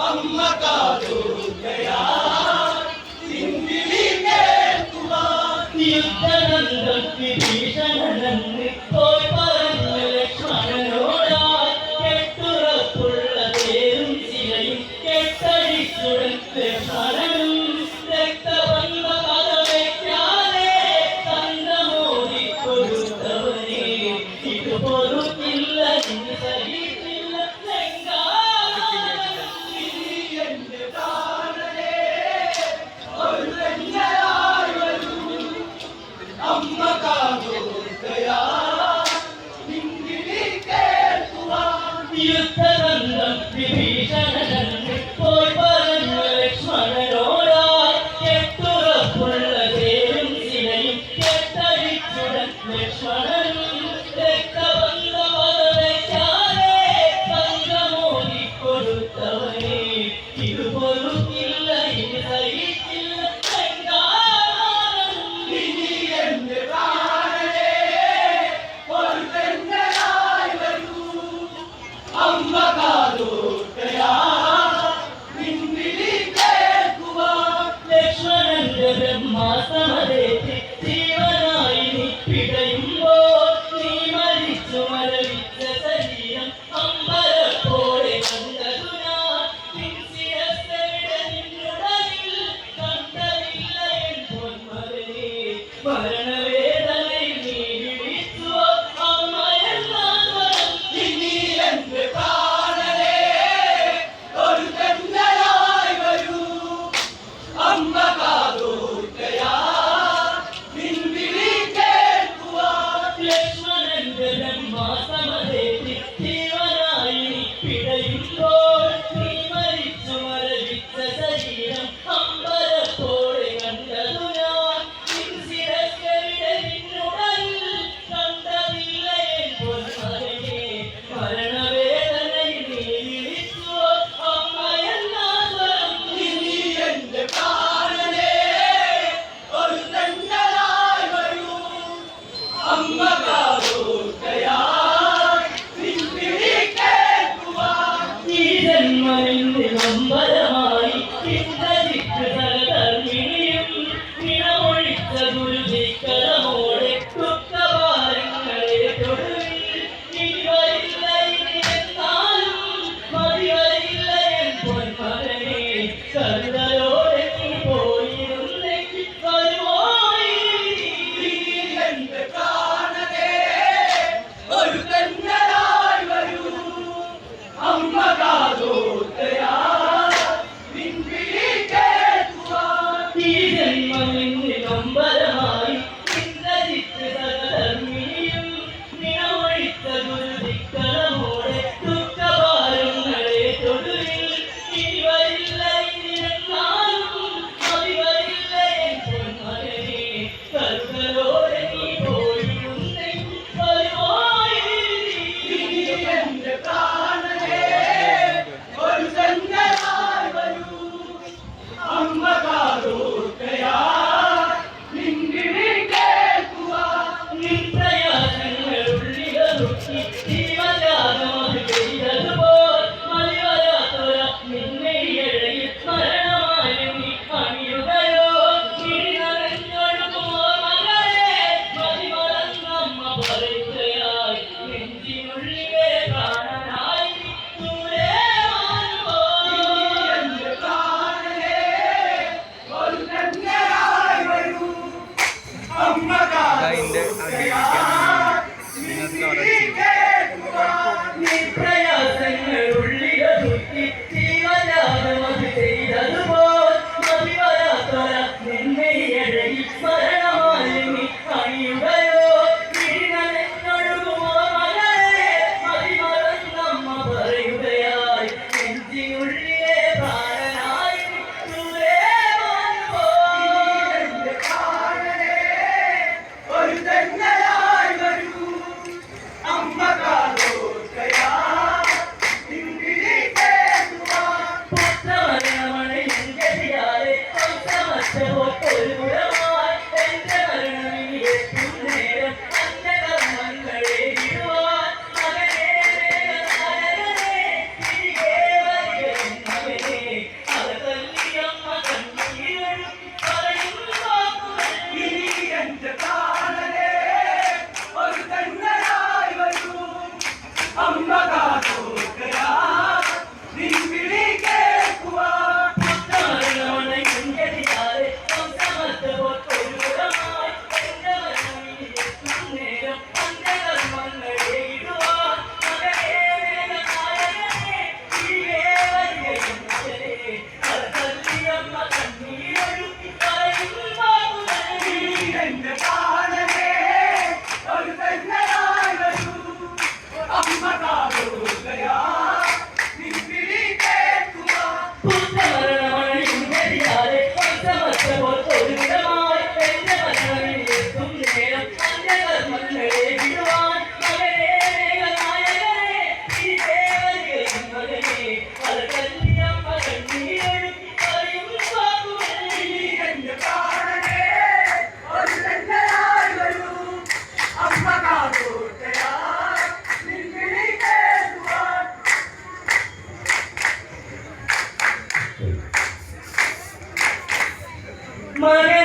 अम्मा का दूध गया। യുദ്ധനന്ദം വിഭീഷണനന്ദി പോയി പറഞ്ഞു ലക്ഷ്മണനോടായി കെട്ടുറപ്പുള്ള തേരും ശിലയും കെട്ടഴിച്ചുടൻ ലക്ഷ്മണനും രക്തബന്ധ പദവയ്ക്കാതെ തന്ത്രമോദി കൊടുത്തവനെ ഇത് പൊറുക്കില്ല ഇനി സഹിക്കില്ല യുദ്ധനന്ദം വിഭീഷണനന്ദി പോയി പറഞ്ഞു ലക്ഷ്മണനോടായി കെട്ടുറപ്പുള്ള തേരും ശിലയും കെട്ടഴിച്ചുടൻ ലക്ഷ്മണനും രക്തബന്ധ പദവയ്ക്കാതെ തന്ത്രമോദി കൊടുത്തവനെ ഇത് പൊറുക്കില്ല ഇനി സഹിക്കില്ല ബ്രഹ്മാസമരേറ്റി ജീവനായി നീ പിടയുമ്പോൾ നീ മരിച്ചു മരവിച്ച ശരീരം അമ്പരപ്പോടെ കണ്ടതു ഞാൻ നിൻ ശിരസ്സെവിടെ നിന്നുടലിൽ കണ്ടതില്ല എൻ പൊന്മകനെ മരണവേദനയിൽ നീ വിളിച്ചുവോ അമ്മയെന്ന സ്വരം ഇനി എന്റെ പ്രാണനെ ഒരു തെന്നലായി വരൂ അമ്മ ലക്ഷ്മണന്റെ ബ്രഹ്മാസമരേറ്റി ജീവനായി നീ പിടയുമ്പോൾ നീ മരിച്ചു മരവിച്ച ശരീരം അമ്പരപ്പോടെ കണ്ടതു ഞാൻ നിൻ ശിരസ്സെവിടെ നിന്നുടലിൽ കണ്ടതില്ല എൻ പൊന്മകനെ മരണവേദനയിൽ നീ വിളിച്ചുവോ അമ്മയെന്ന സ്വരം ഇനി എന്റെ പ്രാണനെ ഒരു തെന്നലായി വരൂ അമ്മ നമ്പരമായി ഇന്ദ്രജിത്ത് സഹധർമ്മിണിയും നിണമൊഴിച്ച ഗുരുതിക്കരമോടെ ദുഃഖഭാരങ്ങളെ തൊടുവിൽ ഇനി വരില്ല ഇനി എന്നാലും മതി വരില്ല എൻ പൊന്മകനെ കരുതലോടെ നീ പോയിരുന്നെങ്കിൽ വരുമോ എന്റെ പ്രാണനെ ഒരു തെന്നലായി വരൂ അമ്മ നമ്പരമായി ഇന്ദ്രജിത്ത് സഹധർമ്മിണിയും നിണമൊഴിച്ച ഗുരുതിക്കരമോടെ ദുഃഖഭാരങ്ങളെ തൊടുവിൽ ഇനി വരില്ല ഇനി എന്നാലും മതി വരില്ല എൻ പൊന്മകനെ കരുതലോടെ നീ പോയിരുന്നെങ്കിൽ വരുമോ എന്റെ പ്രാണനെ ഒരു തെന്നലായി വരൂ അമ്മ മകൻ